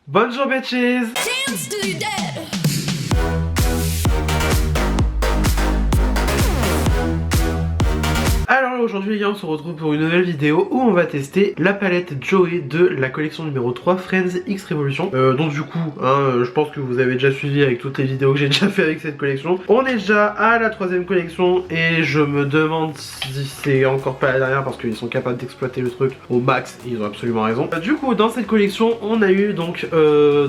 Bonjour bitches. Dance to you dead. Alors aujourd'hui les gars, on se retrouve pour une nouvelle vidéo où on va tester la palette Joey de la collection numéro 3 Friends X Revolution. Donc du coup, je pense que vous avez déjà suivi avec toutes les vidéos que j'ai déjà fait avec cette collection. On est déjà à la troisième collection et je me demande si c'est encore pas la dernière parce qu'ils sont capables d'exploiter le truc au max et ils ont absolument raison. Du coup dans cette collection on a eu donc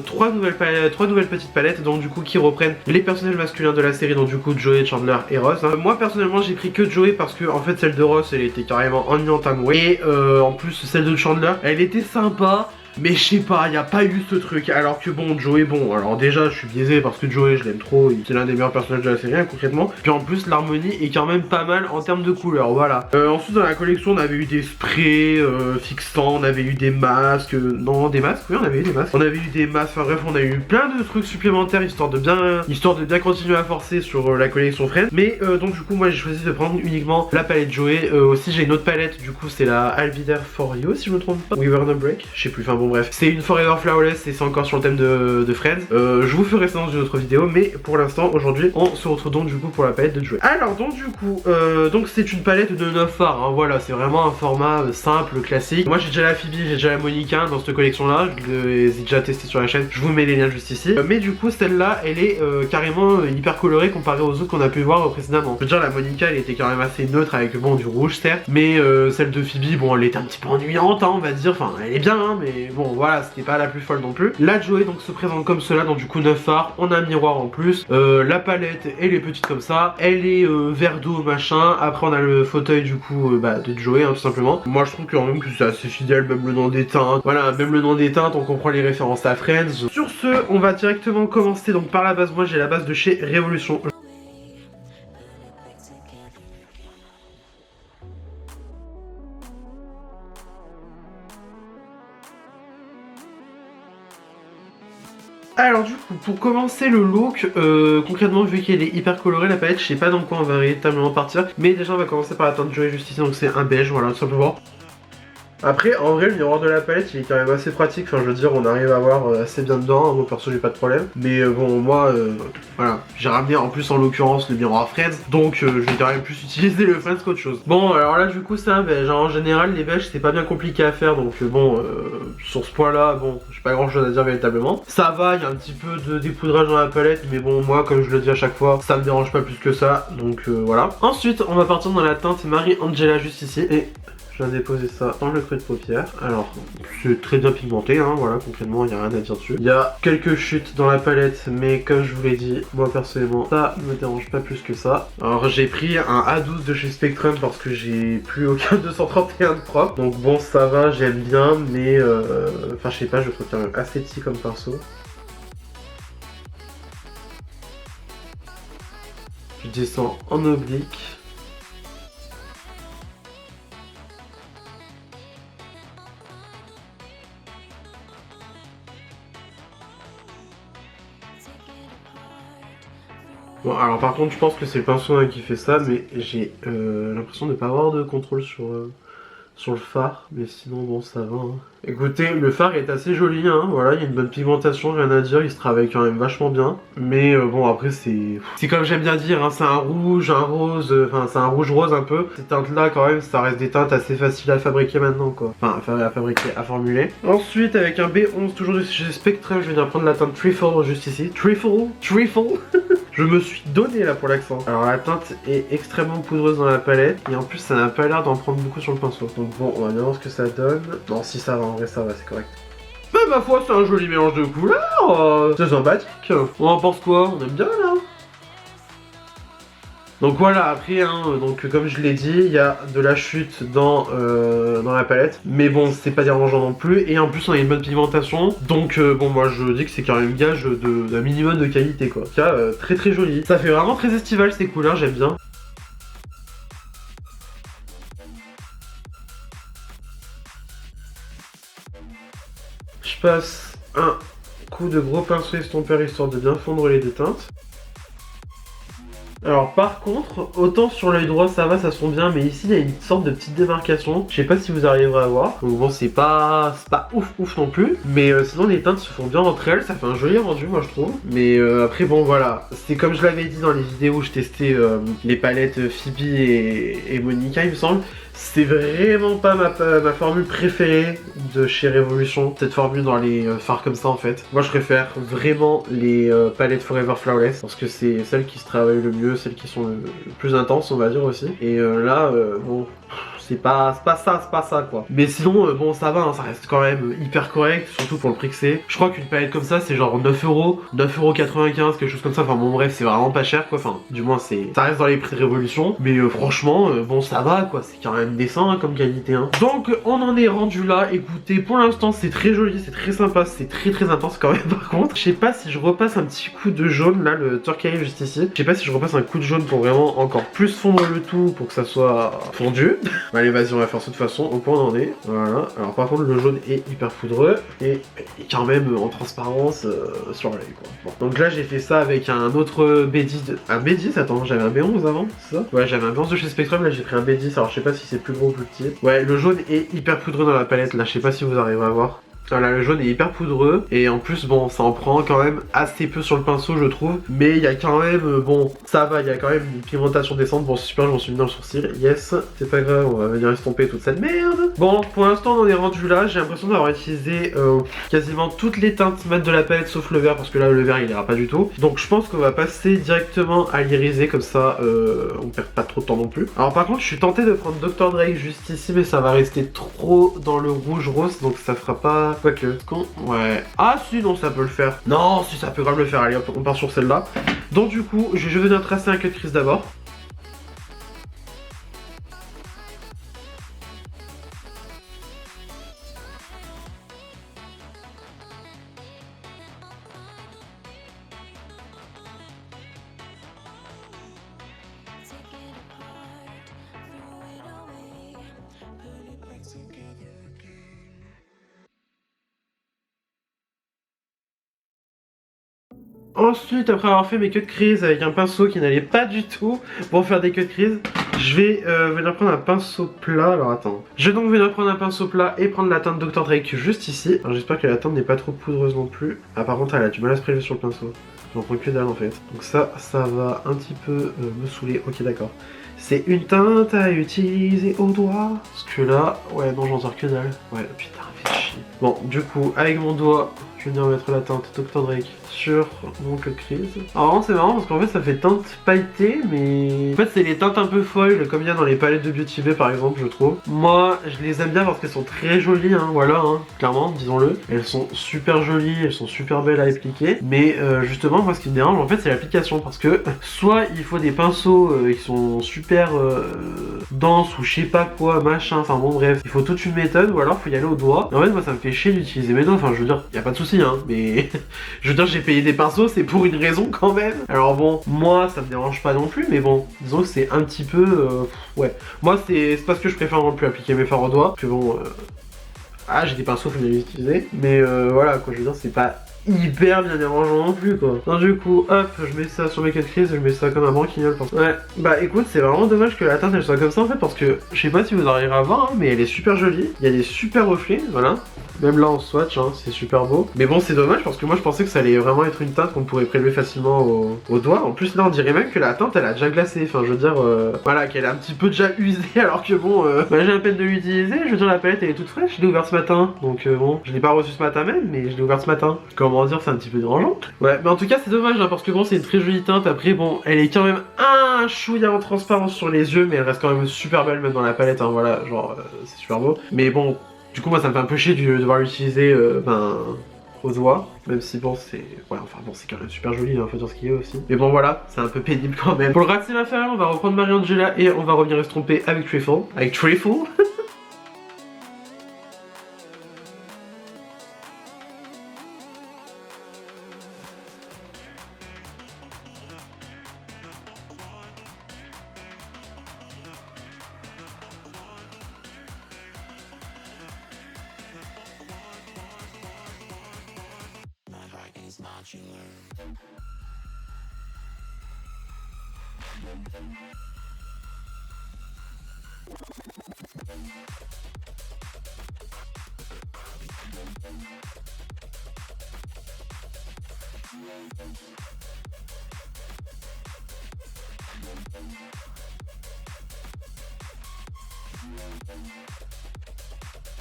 trois nouvelles petites palettes donc du coup qui reprennent les personnages masculins de la série, donc du coup Joey, Chandler et Ross. Moi personnellement j'ai pris que Joey parce que en fait celle de Ross elle était carrément ennuyante à mourir et en plus celle de Chandler elle était sympa. Mais je sais pas, il y a pas eu ce truc. Alors que bon, Joey, bon, alors déjà je suis biaisé parce que Joey je l'aime trop, c'est l'un des meilleurs personnages de la série concrètement. Puis en plus l'harmonie est quand même pas mal en termes de couleurs, voilà. Ensuite dans la collection on avait eu des sprays fixants, on avait eu des masques, non des masques, oui on avait eu des masques. On avait eu des masques, enfin bref on a eu plein de trucs supplémentaires histoire de bien continuer à forcer sur la collection Friends. Mais donc du coup moi j'ai choisi de prendre uniquement la palette Joey. Aussi j'ai une autre palette, du coup c'est la I'll Be There For You si je me trompe pas. We Were On A Break, je sais plus, enfin bon bref, c'est une Forever Flawless et c'est encore sur le thème de Friends. Je vous ferai ça dans une autre vidéo, mais pour l'instant aujourd'hui on se retrouve donc du coup pour la palette de Joey. Alors donc du coup donc c'est une palette de 9 phares, voilà, c'est vraiment un format simple, classique. Moi j'ai déjà la Phoebe, j'ai déjà la Monica dans cette collection là, je les ai déjà testé sur la chaîne, je vous mets les liens juste ici. Mais du coup celle-là elle est carrément hyper colorée comparée aux autres qu'on a pu voir précédemment. Je veux dire la Monica elle était quand même assez neutre avec bon du rouge certes, mais celle de Phoebe bon elle était un petit peu ennuyante on va dire, enfin elle est bien mais bon voilà, c'était pas la plus folle non plus. La Joey donc se présente comme cela, donc du coup 9 phares, on a un miroir en plus, la palette elle est petite comme ça, elle est vert d'eau machin, après on a le fauteuil du coup de Joey tout simplement. Moi je trouve quand même que c'est assez fidèle, même le nom des teintes, voilà, même le nom des teintes on comprend les références à Friends. Sur ce on va directement commencer donc par la base. Moi j'ai la base de chez Révolution. Alors du coup, pour commencer le look, concrètement vu qu'elle est hyper colorée la palette, je sais pas dans quoi on va véritablement partir. Mais déjà on va commencer par la teinte Joey juste ici, donc c'est un beige, voilà tout simplement. Après en vrai le miroir de la palette il est quand même assez pratique, enfin je veux dire on arrive à voir assez bien dedans, moi perso j'ai pas de problème. Mais bon moi voilà, j'ai ramené en plus en l'occurrence le miroir Friends, donc je vais quand même plus utiliser le Friends qu'autre chose. Bon alors là du coup c'est un beige, en général les beiges c'est pas bien compliqué à faire, donc bon sur ce point là bon j'ai pas grand chose à dire véritablement. Ça va, il y a un petit peu de dépoudrage dans la palette, mais bon moi comme je le dis à chaque fois ça me dérange pas plus que ça, donc voilà. Ensuite on va partir dans la teinte Marie Angela juste ici et je viens déposer ça dans le creux de paupière. Alors, c'est très bien pigmenté, voilà, concrètement, il n'y a rien à dire dessus. Il y a quelques chutes dans la palette, mais comme je vous l'ai dit, moi personnellement, ça me dérange pas plus que ça. Alors, j'ai pris un A12 de chez Spectrum parce que j'ai plus aucun 231 de propre. Donc bon, ça va, j'aime bien, mais enfin, je sais pas, je le trouve quand même assez petit comme pinceau. Je descends en oblique. Bon alors par contre je pense que c'est le pinceau qui fait ça, mais j'ai l'impression de ne pas avoir de contrôle sur le phare, mais sinon bon ça va. Écoutez, le phare est assez joli, voilà, il y a une bonne pigmentation, rien à dire, il se travaille quand même vachement bien. Mais bon après c'est comme j'aime bien dire, c'est un rouge, un rose, enfin c'est un rouge rose un peu. Ces teintes là quand même, ça reste des teintes assez faciles à fabriquer maintenant quoi. Enfin à fabriquer, à formuler. Ensuite avec un B11 toujours de chez Spectrum, je vais venir prendre la teinte Trifle juste ici. Trifle. Je me suis donné là pour l'accent. Alors la teinte est extrêmement poudreuse dans la palette et en plus ça n'a pas l'air d'en prendre beaucoup sur le pinceau. Donc bon on va bien voir ce que ça donne. Non si ça va, en vrai ça va, c'est correct. Bah ma foi c'est un joli mélange de couleurs, c'est sympathique. On en pense quoi? On aime bien là. Donc voilà, après, donc comme je l'ai dit, il y a de la chute dans la palette. Mais bon, c'est pas dérangeant non plus. Et en plus, on a une bonne pigmentation. Donc bon, moi je dis que c'est quand même gage d'un minimum de qualité quoi. En tout cas, très très joli. Ça fait vraiment très estival ces couleurs, j'aime bien. Je passe un coup de gros pinceau estompeur histoire de bien fondre les deux teintes. Alors par contre, autant sur l'œil droit ça va, ça se fond bien, mais ici il y a une sorte de petite démarcation. Je sais pas si vous arriverez à voir. Donc bon, c'est pas ouf non plus. Mais sinon les teintes se font bien entre elles, ça fait un joli rendu moi je trouve. Mais après bon voilà, c'est comme je l'avais dit dans les vidéos où je testais les palettes Phoebe et Monica il me semble. C'est vraiment pas ma formule préférée de chez Révolution, cette formule dans les fards comme ça en fait. Moi je préfère vraiment les palettes Forever Flawless parce que c'est celles qui se travaillent le mieux, celles qui sont le plus intenses on va dire aussi. Et là, bon... C'est pas ça quoi. Mais sinon, bon ça va, hein, ça reste quand même hyper correct, surtout pour le prix que c'est. Je crois qu'une palette comme ça c'est genre 9€, 9,95€, quelque chose comme ça. Enfin bon bref, c'est vraiment pas cher quoi. Enfin, du moins ça reste dans les prix de Révolution. Mais franchement, bon ça va quoi, c'est quand même décent hein, comme qualité. Hein. Donc on en est rendu là. Écoutez, pour l'instant c'est très joli, c'est très sympa, c'est très intense quand même par contre. Je sais pas si je repasse un petit coup de jaune, là le turquoise juste ici. Je sais pas si je repasse un coup de jaune pour vraiment encore plus fondre le tout pour que ça soit fondu. Allez vas-y on va faire ça de toute façon, au point on en est. Voilà, alors par contre le jaune est hyper poudreux et quand même en transparence sur l'œil quoi. Bon. Donc là j'ai fait ça avec un autre B10, un B10, attends j'avais un B11 avant, c'est ça? Ouais j'avais un B11 de chez Spectrum, là j'ai pris un B10, alors je sais pas si c'est plus gros ou plus petit. Ouais le jaune est hyper poudreux dans la palette, là je sais pas si vous arrivez à voir. Voilà, le jaune est hyper poudreux et en plus bon ça en prend quand même assez peu sur le pinceau je trouve, mais il y a quand même bon ça va, il y a quand même une pigmentation descente. Bon c'est super, je m'en suis mis dans le sourcil, yes, c'est pas grave, on va venir estomper toute cette merde. Bon pour l'instant on en est rendu là, j'ai l'impression d'avoir utilisé quasiment toutes les teintes mat de la palette sauf le vert parce que là le vert il ira pas du tout. Donc je pense qu'on va passer directement à l'iriser comme ça on perd pas trop de temps non plus. Alors par contre je suis tenté de prendre Dr Drake juste ici mais ça va rester trop dans le rouge rose donc ça fera pas... Quoique, ouais. Ah si, non, ça peut le faire. Non, si, ça peut grave le faire. Allez, hop, on part sur celle-là. Donc du coup, je vais venir tracer un cut crease d'abord. Ensuite, après avoir fait mes cut crease avec un pinceau qui n'allait pas du tout pour faire des cut crease, je vais venir prendre un pinceau plat. Alors attends. Je vais donc venir prendre un pinceau plat et prendre la teinte Dr Drake juste ici. Alors j'espère que la teinte n'est pas trop poudreuse non plus. Ah par contre elle a du mal à se prélever sur le pinceau. J'en prends que dalle en fait. Donc ça va un petit peu me saouler. Ok d'accord. C'est une teinte à utiliser au doigt. Parce que là, ouais non j'en sors que dalle. Ouais putain fait chier. Bon du coup avec mon doigt, je vais venir mettre la teinte Dr Drake sur mon cut crease. Alors c'est marrant parce qu'en fait ça fait teinte pailletée mais... En fait c'est les teintes un peu foil comme il y a dans les palettes de Beauty Bay par exemple je trouve. Moi je les aime bien parce qu'elles sont très jolies hein, voilà hein, clairement disons-le. Elles sont super jolies, elles sont super belles à appliquer. Mais justement moi ce qui me dérange en fait c'est l'application parce que soit il faut des pinceaux qui sont super denses ou je sais pas quoi machin, enfin bon bref. Il faut toute une méthode ou alors faut y aller au doigt. Et en fait moi ça me fait chier d'utiliser mes doigts, enfin je veux dire y a pas de souci hein mais je veux dire j'ai payé des pinceaux, c'est pour une raison quand même. Alors bon, moi ça me dérange pas non plus, mais bon, disons que c'est un petit peu... ouais. Moi c'est parce que je préfère non plus appliquer mes fards au doigt, que bon... Ah j'ai des pinceaux, faut bien les utiliser. Mais voilà quoi, je veux dire c'est pas hyper bien dérangeant non plus quoi. Donc du coup, hop, je mets ça sur mes cut crease, je mets ça comme un branquignol. Ouais, bah écoute, c'est vraiment dommage que la teinte elle soit comme ça en fait, parce que je sais pas si vous arriverez à voir, hein, mais elle est super jolie. Il y a des super reflets, voilà. Même là en swatch, hein, c'est super beau. Mais bon, c'est dommage parce que moi je pensais que ça allait vraiment être une teinte qu'on pourrait prélever facilement au doigt. En plus, là on dirait même que la teinte elle a déjà glacé. Enfin, je veux dire, voilà, qu'elle est un petit peu déjà usée. Alors que bon, bah, j'ai à peine de l'utiliser. Je veux dire, la palette elle est toute fraîche. Je l'ai ouverte ce matin. Donc bon, je l'ai pas reçue ce matin même, mais je l'ai ouverte ce matin. Comment dire, c'est un petit peu dérangeant. Ouais, mais en tout cas, c'est dommage hein, parce que bon, c'est une très jolie teinte. Après, bon, elle est quand même un chouïa en transparence sur les yeux, mais elle reste quand même super belle même dans la palette. Hein, voilà, genre, c'est super beau. Mais bon. Du coup moi ça me fait un peu chier de devoir l'utiliser au doigt, même si bon c'est... Ouais enfin bon c'est quand même super joli, hein, faut dire ce qu'il y a aussi. Mais bon voilà, c'est un peu pénible quand même. Pour le rat de inférieur, on va reprendre Mariangela et on va revenir estomper avec Trifle. Avec Trifle.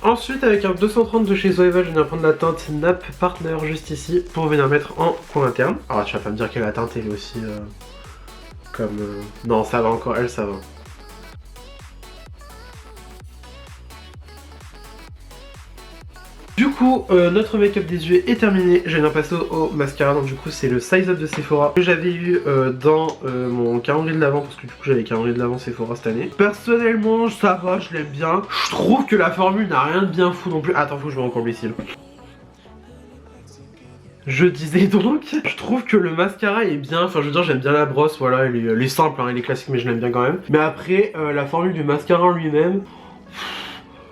Ensuite, avec un 230 de chez Zoeva, je viens prendre la teinte Nap Partner juste ici pour venir mettre en coin interne. Alors tu vas pas me dire que la teinte elle est aussi comme... Non, ça va encore, elle ça va. Du coup, notre make-up des yeux est terminé. Je viens passer au mascara. Donc du coup, c'est le Size Up de Sephora que j'avais eu dans mon calendrier de l'avant, parce que du coup, j'avais le calendrier de l'avant Sephora cette année. Personnellement, ça va, je l'aime bien. Je trouve que la formule n'a rien de bien fou non plus. Attends, faut que je me encore les cils. Je disais donc, je trouve que le mascara est bien, enfin je veux dire j'aime bien la brosse, voilà, elle est simple, hein, elle est classique mais je l'aime bien quand même. Mais après, la formule du mascara en lui-même,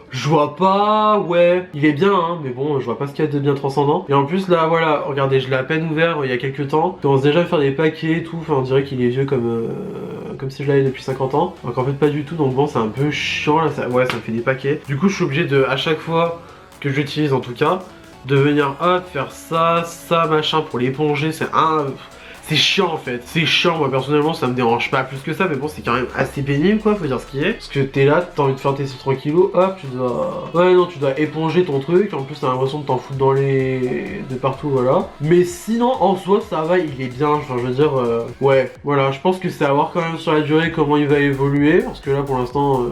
je vois pas, ouais, il est bien hein, mais bon, je vois pas ce qu'il y a de bien transcendant. Et en plus là, voilà, regardez, je l'ai à peine ouvert il y a quelques temps. Il commence déjà à faire des paquets et tout, enfin on dirait qu'il est vieux comme si je l'avais depuis 50 ans. Donc en fait pas du tout, donc bon c'est un peu chiant là, ouais ça me fait des paquets. Du coup je suis obligé de, à chaque fois que j'utilise en tout cas, de venir hop, faire ça, machin pour l'éponger, c'est chiant en fait, c'est chiant, moi personnellement ça me dérange pas plus que ça, mais bon c'est quand même assez pénible quoi, faut dire ce qui est. Parce que t'es là, t'as envie de faire tes cils tranquillou, hop, tu dois... Ouais non, tu dois éponger ton truc, en plus t'as l'impression de t'en foutre dans les... de partout, voilà. Mais sinon, en soi, ça va, il est bien, enfin je veux dire... Ouais, voilà, je pense que c'est à voir quand même sur la durée comment il va évoluer, parce que là pour l'instant,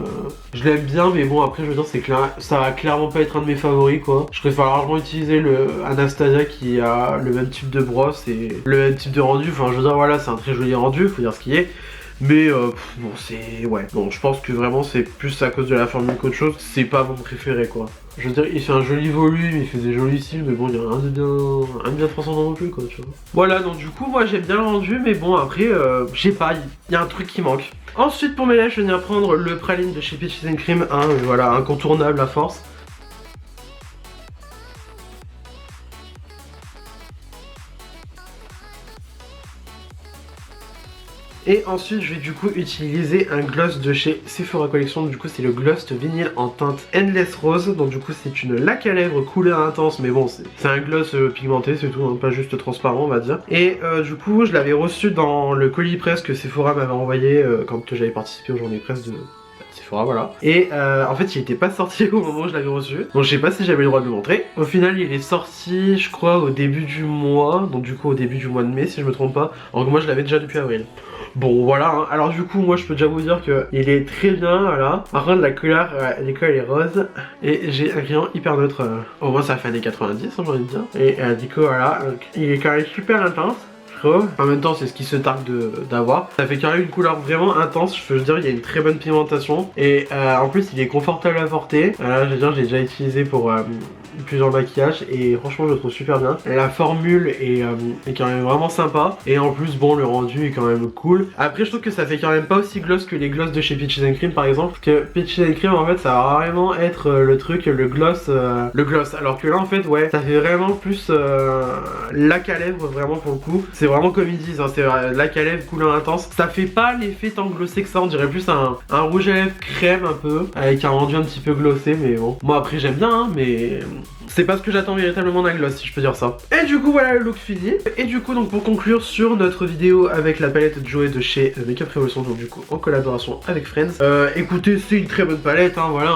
je l'aime bien, mais bon après je veux dire, c'est clair, ça va clairement pas être un de mes favoris quoi. Je préfère largement utiliser le Anastasia qui a le même type de brosse et le même type de rendu. Enfin je veux dire voilà, c'est un très joli rendu, faut dire ce qui est. Mais bon c'est... ouais. Bon je pense que vraiment c'est plus à cause de la formule qu'autre chose. C'est pas mon préféré quoi. Je veux dire il fait un joli volume, il fait des jolis cils, mais bon il y a rien de bien transcendant non plus quoi tu vois. Voilà donc du coup moi j'aime bien le rendu, mais bon après je sais pas, il y a un truc qui manque. Ensuite pour mes lèvres je vais venir prendre le praline de chez Peaches & Cream, hein, voilà, incontournable à force. Et ensuite je vais du coup utiliser un gloss de chez Sephora Collection. Du coup c'est le gloss vinyle en teinte Endless Rose. Donc du coup c'est une laque à lèvres couleur intense, mais bon c'est un gloss pigmenté, c'est tout, hein, pas juste transparent on va dire. Et du coup je l'avais reçu dans le colis presse que Sephora m'avait envoyé quand j'avais participé aux journées presse de Sephora, voilà. Et en fait il était pas sorti au moment où je l'avais reçu, donc je sais pas si j'avais le droit de le montrer. Au final il est sorti je crois au début du mois, donc du coup au début du mois de mai si je me trompe pas. Donc moi je l'avais déjà depuis avril. Bon voilà, hein. Alors du coup moi je peux déjà vous dire que il est très bien, voilà. Par contre la couleur, l'école est rose et j'ai un crayon hyper neutre, au moins ça fait années 90 hein, j'ai envie de dire. Et du coup voilà, donc, il est quand même super intense. En même temps c'est ce qui se targue d'avoir. Ça fait quand même une couleur vraiment intense, je veux dire il y a une très bonne pigmentation. Et en plus il est confortable à porter. Là je veux dire j'ai déjà utilisé pour plusieurs maquillages et franchement je le trouve super bien. La formule est quand même vraiment sympa. Et en plus bon le rendu est quand même cool. Après je trouve que ça fait quand même pas aussi gloss que les gloss de chez Peaches & Cream par exemple. Parce que Peaches & Cream en fait ça va vraiment être le truc, le gloss. Alors que là en fait ouais ça fait vraiment plus laque à lèvres vraiment pour le coup. C'est vraiment comme ils disent, hein, c'est laque à lèvres couleur intense. Ça fait pas l'effet tant glossé que ça, on dirait plus un rouge à lèvres crème un peu, avec un rendu un petit peu glossé, mais bon. Moi après j'aime bien, hein, mais c'est pas ce que j'attends véritablement d'un gloss si je peux dire ça. Et du coup voilà le look fini. Et du coup donc pour conclure sur notre vidéo avec la palette Joey de chez Makeup Revolution, donc du coup en collaboration avec Friends. Écoutez c'est une très bonne palette, hein, voilà,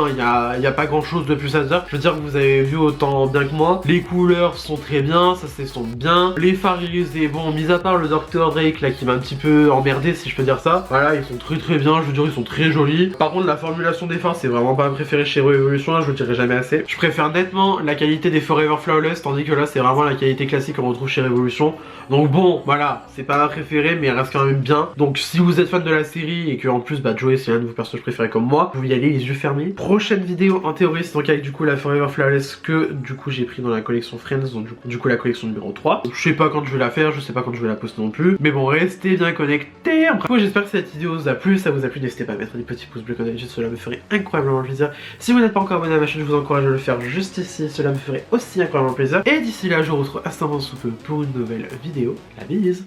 y a pas grand chose de plus à dire. Je veux dire que vous avez vu autant bien que moi. Les couleurs sont très bien, ça s'estompe bien. Les fards irisés, bon mis à part le Dr Drake là qui m'a un petit peu emmerdé si je peux dire ça. Voilà ils sont très bien, je veux dire ils sont très jolis. Par contre la formulation des fards c'est vraiment pas ma préférée chez Revolution, hein, je le dirai jamais assez. Je préfère nettement la qualité des Forever Flawless, tandis que là c'est vraiment la qualité classique qu'on retrouve chez Revolution. Donc bon voilà, c'est pas ma préférée mais elle reste quand même bien. Donc si vous êtes fan de la série et que en plus bah Joey c'est l'un de vos personnages préférés comme moi, vous pouvez y aller les yeux fermés. Prochaine vidéo en théorie c'est donc avec du coup la Forever Flawless que du coup j'ai pris dans la collection Friends, donc du coup la collection numéro 3. Donc, je sais pas quand je vais la faire, je sais pas quand je vais la poster non plus, mais bon restez bien connectés. Après j'espère que cette vidéo vous a plu, ça vous a plu, n'hésitez pas à mettre des petits pouces bleus comme d'habitude, cela me ferait incroyablement plaisir. Si vous n'êtes pas encore abonné à ma chaîne, je vous encourage à le faire juste ici, cela me ferait aussi incroyablement plaisir. Et d'ici là je vous retrouve instamment sous peu pour une nouvelle vidéo. La bise.